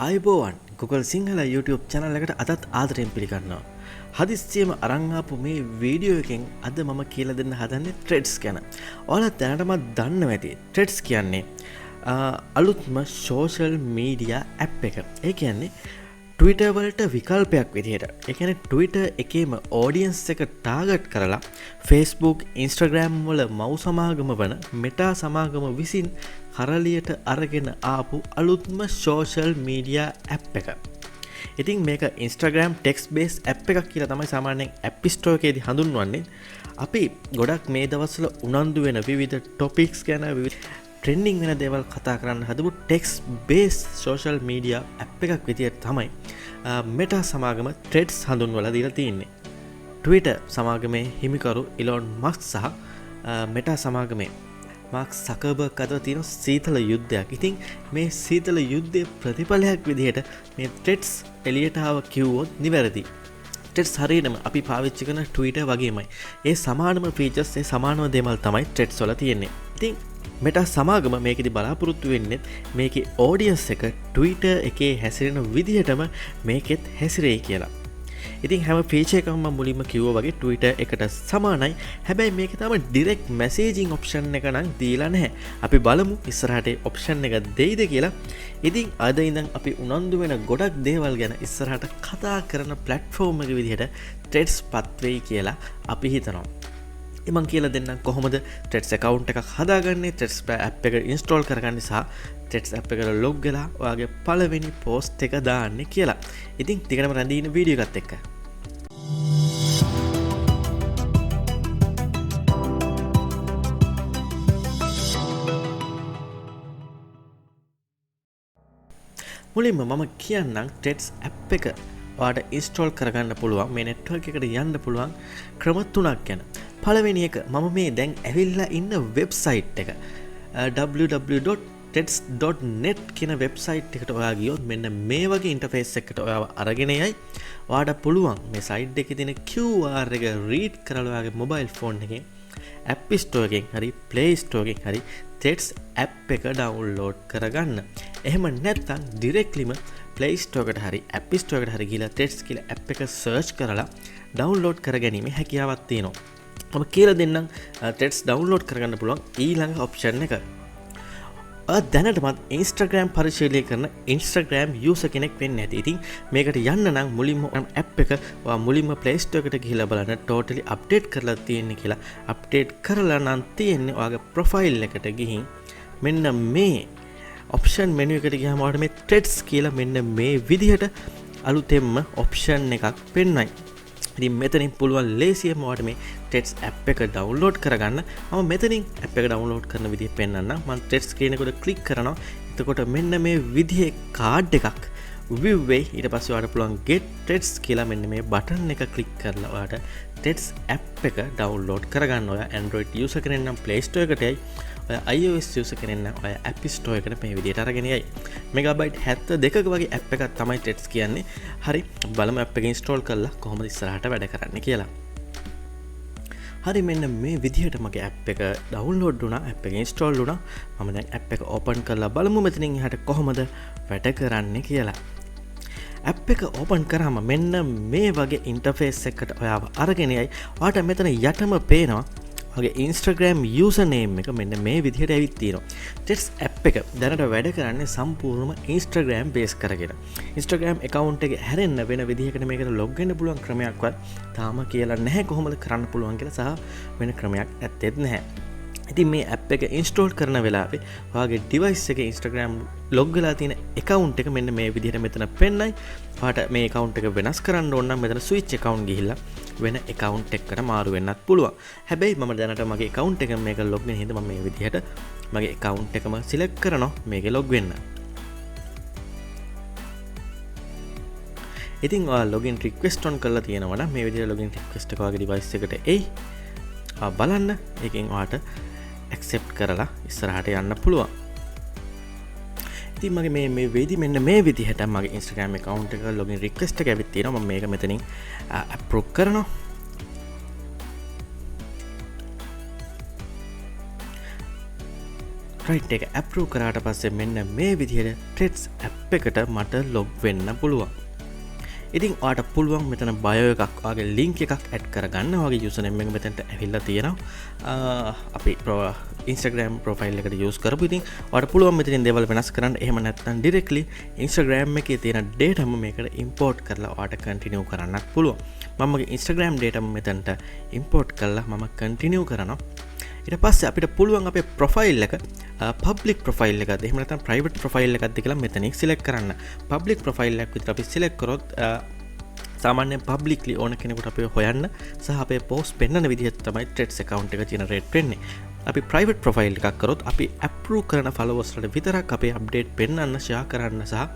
ආයුබෝවන් Google Sinhala YouTube channel එකට අදත් ආදරයෙන් පිළිගන්නවා. හදිස්සියම අරන් ආපු මේ වීඩියෝ එකෙන් අද මම කියලා දෙන්න හදන්නේ threads ගැන. ඔයාලා දැනටම දන්නවා ඇති threads කියන්නේ අලුත්ම social media app එක. ඒ කියන්නේ Twitter වලට විකල්පයක් විදිහට. ඒ කියන්නේ Twitter එකේම audience එක target කරලා Facebook, Instagram වල මව් සමාගම වන Meta සමාගම විසින් කරලියට අරගෙන ආපු අලුත්ම social media app එක. ඉතින් මේක Instagram text based app එකක් කියලා තමයි සාමාන්‍යයෙන් App Store එකේදී හඳුන්වන්නේ. අපි ගොඩක් මේ දවස්වල උනන්දු වෙන විවිධ topics ගැන විවිධ trending වෙන දේවල් කතා කරන්න හදපු text based social media app එකක් විදියට තමයි Meta සමාගම threads හඳුන්වලා දීලා තියෙන්නේ. Twitter සමාගමේ හිමිකරු Elon Musk සහ Meta සමාගමේ මාක් සකර්බර්ග් අතර තියෙන සීතල යුද්ධයක්. ඉතින් මේ සීතල යුද්ධයේ ප්‍රතිඵලයක් විදිහට මේ threads එළියට ආව කිව්වොත් නිවැරදි. threads හරියටම අපි පාවිච්චි කරන Twitter වගේමයි. ඒ සමානම features ඒ සමානම දේවල් තමයි threads වල තියෙන්නේ. ඉතින් Meta සමාගම මේකෙදි බලාපොරොත්තු වෙන්නේ මේකේ audience එක Twitter එකේ හැසිරෙන විදිහටම මේකෙත් හැසිරෙයි කියලා. ඉතින් හැම feature එකක්ම මම මුලින්ම කිව්වා වගේ Twitter එකට සමානයි. හැබැයි මේකේ තම direct messaging option එක නම් දීලා නැහැ. අපි බලමු ඉස්සරහට option එක දෙයිද කියලා. ඉතින් අද ඉඳන් අපි උනන්දු වෙන ගොඩක් දේවල් ගැන ඉස්සරහට කතා කරන platform එක විදිහට threads පත් වෙයි කියලා අපි හිතනවා. මම කියලා දෙන්නම් කොහොමද threads account එකක් හදාගන්නේ, threads app එක install කරගන්නේ සහ threads app එකට log වෙලා ඔයාගේ පළවෙනි post එක දාන්නේ කියලා. ඉතින් ටිකටම රැඳී ඉන්න වීඩියෝ එකත් එක්ක. මුලින්ම මම කියන්නම් threads app එක ඔයාලට install කරගන්න පුළුවන් මේ network එකට යන්න පුළුවන් ක්‍රම තුනක් ගැන. පළවෙනි එක මම මේ දැන් ඇවිල්ලා ඉන්න වෙබ්සයිට් එක www.threads.net කියන වෙබ්සයිට් එකට ඔයා ගියොත් මෙන්න මේ වගේ ඉන්ටර්ෆේස් එකකට ඔයාව අරගෙන යයි. ඔයාට පුළුවන් මේ සයිට් එකේ තියෙන QR එක රීඩ් කරලා ඔයාගේ මොබයිල් ෆෝන් එකෙන් App Store එකෙන් හරි Play Store එකෙන් හරි threads app එක download කරගන්න. එහෙම නැත්නම් directlyම Play Store එකට හරි App Store එකට හරි ගිහලා threads කියලා app එක search කරලා download කරගැනීමේ හැකියාවක් තියෙනවා. මම කියලා දෙන්නම් threads download කරගන්න පුළුවන් ඊළඟ option එක. දැනටමත් Instagram පරිශීලනය කරන Instagram user කෙනෙක් වෙන්න ඇති. ඉතින් මේකට යන්න නම් මුලින්ම app එක ඔයා මුලින්ම Play Store එකට ගිහිල්ලා බලන්න totally update කරලා තියෙන්නේ කියලා. update කරලා නම් තියෙන්නේ ඔයාගේ profile එකට ගිහින් මෙන්න මේ option menu එකට ගියාම ඔයාලට මේ threads කියලා මෙන්න මේ විදිහට අලුතෙන්ම option එකක් පෙන්වයි. ඉතින් මෙතනින් පුළුවන් ලේසියෙන්ම ඔයාලට මේ threads app එක download කරගන්න. මම මෙතනින් app එක download කරන විදිහ පෙන්නන්නම්. මම threads කියන එකට click කරනවා. එතකොට මෙන්න මේ විදිහේ card එකක් view වෙයි. ඊට පස්සේ ඔයාලට පුළුවන් get threads කියලා මෙන්න මේ button එක click කරලා ඔයාලට threads app එක download කරගන්න. ඔයා Android user කෙනෙක් නම් Play Store එකට යයි. ඔයා iOS user කෙනෙක් නම් ඔයා App Store එකට මේ විදිහට අරගෙන යයි. මෙගාබයිට් 72ක වගේ app එකක් තමයි threads කියන්නේ. හරි බලමු app එක install කරලා කොහොමද ඉස්සරහට වැඩ කරන්නේ කියලා. හරි මෙන්න මේ විදිහට මගේ app එක download වුණා, app එක install වුණා. මම දැන් app එක open කරලා බලමු මෙතනින් එහාට කොහොමද වැඩ කරන්නේ කියලා. app එක open කරාම මෙන්න මේ වගේ interface එකකට ඔයාව අරගෙන යයි. ඔයාට මෙතන යටම පේනවා ඔයාගේ Instagram username එක මෙන්න මේ විදිහට ඇවිත් තියෙනවා. threads app එක දැනට වැඩ කරන්නේ සම්පූර්ණයෙන්ම Instagram base කරගෙන. Instagram account එක හැරෙන්න වෙන විදිහකට මේකට log වෙන්න පුළුවන් ක්‍රමයක්වත් තාම කියලා නැහැ කොහොමද කරන්න පුළුවන් කියලා සහ වෙන ක්‍රමයක් ඇත්තෙත් නැහැ. ඉතින් මේ app එක install කරන වෙලාවේ ඔයාගේ device එකේ Instagram log වෙලා තියෙන account එක මෙන්න මේ විදිහට මෙතන පෙන්නයි. ඔයාට මේ account එක වෙනස් කරන්න ඕන නම් මෙතන switch account ගිහිල්ලා වෙන account එකකට මාරු වෙන්නත් පුළුවන්. හැබැයි මම දැනට මගේ account එක මේක log වෙන හින්දා මම මේ විදිහට මගේ account එකම select කරනවා මේකේ log වෙන්න. ඉතින් ඔයා login request on කරලා තියෙනවා නම් මේ විදිහට login request එක ඔයාගේ device එකට එයි. බලන්න ඒකෙන් ඔයාට accept කරලා ඉස්සරහට යන්න පුළුවන්. ඉතින් මගේ මේ වේදි මෙන්න මේ විදිහට මගේ Instagram account එක login request එක ඇවිත් තියෙනවා. මම මේක මෙතනින් approve කරනවා. රයිට් එක ඇප්රූව් කරාට පස්සේ මෙන්න මේ විදිහට Threads app එකට මට log වෙන්න පුළුවන්. ඉතින් ඔයාට පුළුවන් මෙතන බයෝ එකක් වගේ ලින්ක් එකක් ඇඩ් කරගන්න. ඔයාගේ යූසර්නේම් එක මෙතනට ඇවිල්ලා තියෙනවා. අපි Instagram profile එකට use කරපු. ඉතින් ඔයාට පුළුවන් මෙතනින් දේවල් වෙනස් කරන්න. එහෙම නැත්නම් directly Instagram එකේ තියෙන data මේකට import කරලා ඔයාට continue කරන්නත් පුළුවන්. මම මගේ Instagram data මෙතනට import කරලා මම continue කරනවා. ඊට පස්සේ අපිට පුළුවන් අපේ profile එක public profile එකක්ද එහෙම නැත්නම් private profile එකක්ද කියලා මෙතනින් select කරන්න. public profile එකක් විතර අපි select කරොත් සාමාන්‍යයෙන් publicly ඕන කෙනෙකුට අපි හොයන්න සහ අපේ post පෙන්වන විදිහට තමයි Threads account එක generate වෙන්නේ. අපි private profile එකක් කරොත් අපි approve කරන followers වලට විතරක් අපේ update පෙන්වන්න share කරන්න සහ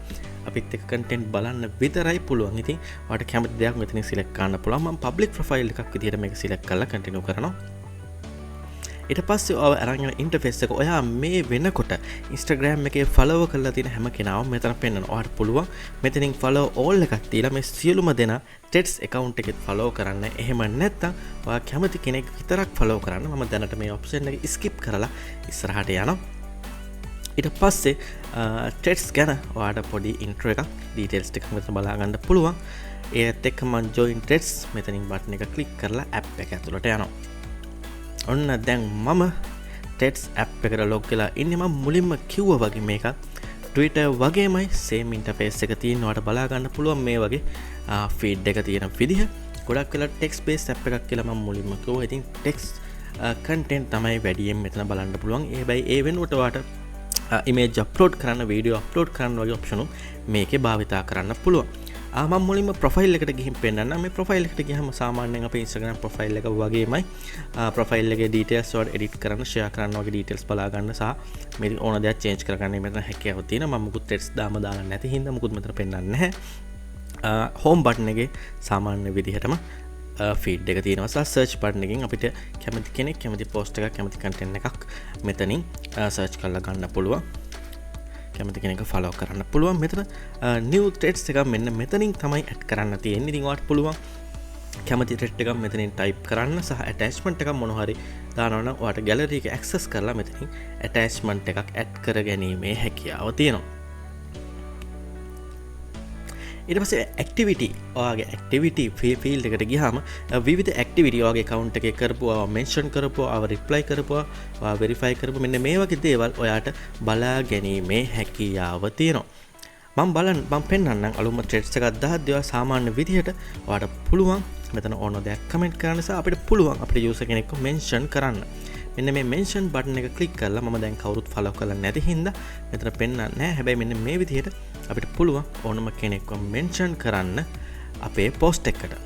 අපිත් එක්ක content බලන්න විතරයි පුළුවන්. ඉතින් ඔයාලට කැමති දෙයක් මෙතනින් select කරන්න පුළුවන්. මම public profile එකක් විදිහට මේක select කරලා continue කරනවා. ඊට පස්සේ ඔය අරන් යන ඉන්ටර්ෆේස් එක ඔයා මේ වෙනකොට Instagram එකේ follow කරලා තියෙන හැම කෙනාම මෙතන පෙන්වනවා. ඔයාට පුළුවන් මෙතනින් follow all එකක් තියලා මේ සියලුම දෙනා Threads account එකෙත් follow කරන්න. එහෙම නැත්නම් ඔයා කැමති කෙනෙක් විතරක් follow කරන්න. මම දැනට මේ option එක skip කරලා ඉස්සරහට යනවා. ඊට පස්සේ Threads ගැන ඔයාට පොඩි intro එකක් details ටිකක් මෙතන බලා ගන්න පුළුවන්. ඒත් එක්ක මම join Threads මෙතනින් button එක click කරලා app එක ඇතුළට යනවා. ඔන්න දැන් මම Threads app එකට log වෙලා ඉන්නේ. මම මුලින්ම කිව්වා වගේ මේක Twitter වගේමයි same interface එක තියෙනවාට බලා ගන්න පුළුවන් මේ වගේ feed එක තියෙන විදිහ. ගොඩක් වෙලා text based app එකක් කියලා මම මුලින්ම කිව්වා. ඉතින් text content තමයි වැඩියෙන් මෙතන බලන්න පුළුවන්. හැබැයි ඒ වෙනුවට ඔයාට image upload කරන්න, video upload කරන්න වගේ option මේකේ භාවිතා කරන්න පුළුවන්. මම මුලින්ම profile එකට ගිහින් පෙන්නන්න. මේ profile එකට ගියාම සාමාන්‍යයෙන් අපේ Instagram profile එක වගේමයි profile එකේ details වල edit කරන්න, share කරන්න වගේ details බලා ගන්න සහ මේ ඕන දෙයක් change කරගන්න මෙතන හැකියාවක් තියෙනවා. මම මුකුත් text දාලා නැති හින්දා මුකුත් මෙතන පෙන්නන්නේ නැහැ. home button එකේ සාමාන්‍ය විදිහටම feed එක තියෙනවා. සහ search button එකෙන් අපිට කැමති කෙනෙක් කැමති post එකක් කැමති content එකක් මෙතනින් search කරලා ගන්න පුළුවන්. කැමති කෙනෙක් follow කරන්න පුළුවන්. මෙතන new threads එකක් මෙන්න මෙතනින් තමයි add කරන්න තියෙන්නේ. ඉතින් ඔයාලට පුළුවන් කැමති thread එකක් මෙතනින් type කරන්න සහ attachment එකක් මොන හරි දානවා නම් ඔයාලට gallery එක access කරලා මෙතනින් attachment එකක් add කරගැනීමේ හැකියාව තියෙනවා. ඊට පස්සේ activity ඔයාගේ activity field එකට ගියාම විවිධ activity ඔයාගේ account එකේ කරපුවා mention කරපුවා reply කරපුවා verify කරපුවා මෙන්න මේ වගේ දේවල් ඔයාට බලා ගැනීමේ හැකියාව තියෙනවා. මම පෙන්නන්නම් අලුත්ම threads එකක් දාද්දී ඔයා සාමාන්‍ය විදිහට ඔයාට පුළුවන් මෙතන ඕන දෙයක් comment කරන්න සහ අපිට පුළුවන් අපේ user කෙනෙක්ව mention කරන්න. මෙන්න මේ mention button එක click කරලා මම දැන් කවුරුත් follow කරලා නැති හින්දා මෙතන පෙන්නන්නේ නැහැ. හැබැයි මෙන්න මේ විදිහට අපිට පුළුවන් ඕනම කෙනෙක්ව mention කරන්න අපේ post එකකට.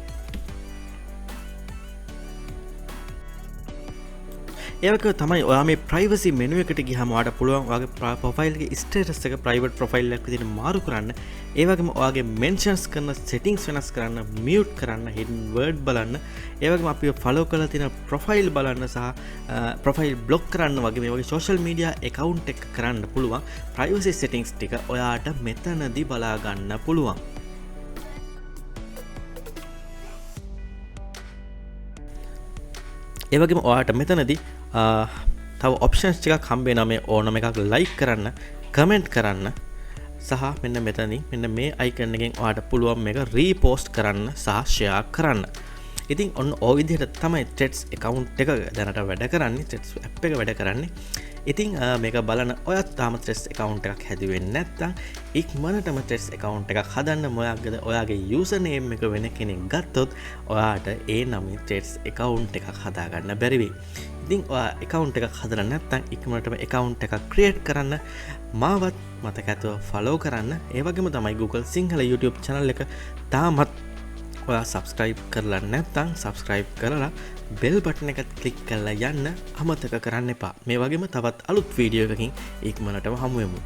ඒ වගේ තමයි ඔයා මේ privacy menu එකට ගියාම ඔයාට පුළුවන් ඔයාගේ profile එකේ status එක private profile එකක් විදිහට මාරු කරන්න. ඒ වගේම ඔයාගේ mentions කරන settings වෙනස් කරන්න, mute කරන්න, hidden word බලන්න, ඒ වගේම අපි follow කරලා තියෙන profile බලන්න සහ profile block කරන්න වගේ මේ වගේ social media account එක කරන්න පුළුවන් privacy settings ටික ඔයාට මෙතනදී බලා ගන්න පුළුවන්. ඒ වගේම ඔයාට මෙතනදී තව options ටිකක් හම්බ වෙනවා. මේ ඕනම එකක් like කරන්න, comment කරන්න සහ මෙන්න මෙතනින් මෙන්න මේ icon එකෙන් ඔයාට පුළුවන් මේක repost කරන්න සහ share කරන්න. ඉතින් ඔන්න ඔය විදිහට තමයි Threads account එක දැනට වැඩ කරන්නේ. Threads app එක වැඩ කරන්නේ. ඉතින් මේක බලන ඔයත් තාම Threads account එකක් හැදුවේ නැත්නම් ඉක්මනටම Threads account එකක් හදන්න. ඔයාගේ username එක වෙන කෙනෙක් ගත්තොත් ඔයාට ඒ නමින් Threads account එකක් හදාගන්න බැරි වෙයි. ඉතින් ඔයා account එකක් හදලා නැත්නම් ඉක්මනටම account එකක් create කරන්න. මාවත් මතක ඇතුව follow කරන්න. ඒ වගේම තමයි Google සිංහල YouTube channel එක තාමත් ඔයා subscribe කරලා නැත්නම් subscribe කරලා bell button එකත් click කරලා යන්න අමතක කරන්න එපා. මේ වගේම තවත් අලුත් වීඩියෝ එකකින් ඉක්මනටම හමු වෙමු.